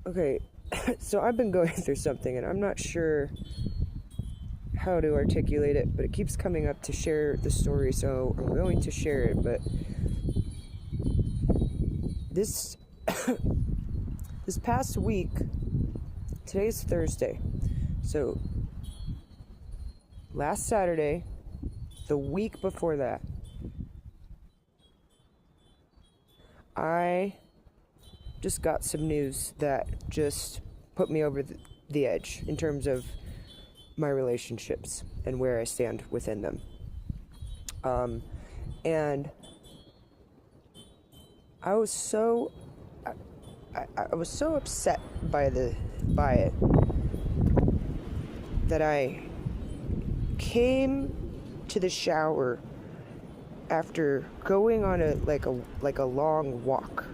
Okay, so I've been going through something and I'm not sure how to articulate it, but it keeps coming up to share the story, so I'm going to share it. But this this past week, today's Thursday, so last Saturday, the week before that, I just got some news that just put me over the edge in terms of my relationships and where I stand within them. And I was so I was so upset by it that I came to the shower after going on a long walk.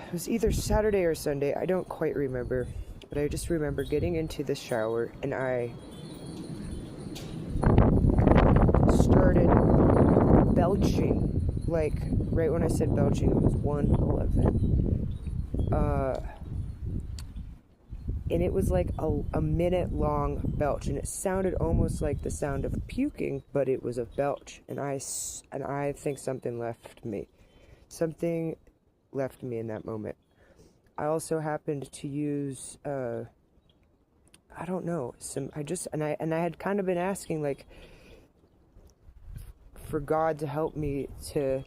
It was either Saturday or Sunday, I don't quite remember, but I just remember getting into the shower and I started belching. Like, right when I said belching, it was 1:11. And it was like a minute long belch, and it sounded almost like the sound of puking, but it was a belch. And I think something left me. Something left me in that moment. I also happened to use I don't know, I had kind of been asking, like, for God to help me to,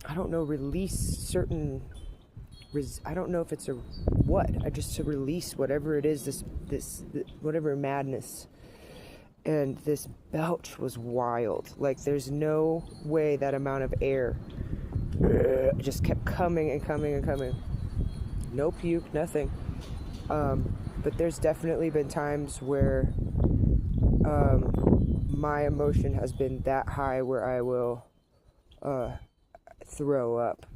I don't know, release certain I don't know if it's just to release whatever it is, this whatever madness. And this belch was wild. Like, there's no way that amount of air just kept coming and coming and coming. No puke, nothing. But there's definitely been times where my emotion has been that high where I will throw up.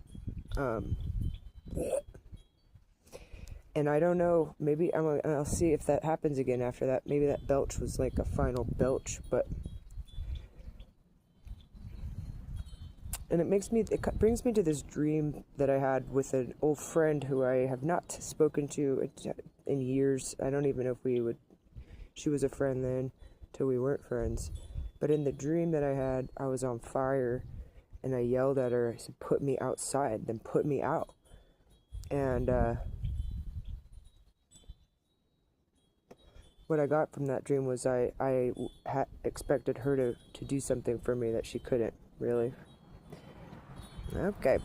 And I don't know, maybe I'll see if that happens again after that. Maybe that belch was like a final belch, but... And it brings me to this dream that I had with an old friend who I have not spoken to in years. I don't even know if she was a friend then, till we weren't friends. But in the dream that I had, I was on fire, and I yelled at her. I said, "Put me outside, then put me out." And what I got from that dream was I expected her to do something for me that she couldn't, really. Okay.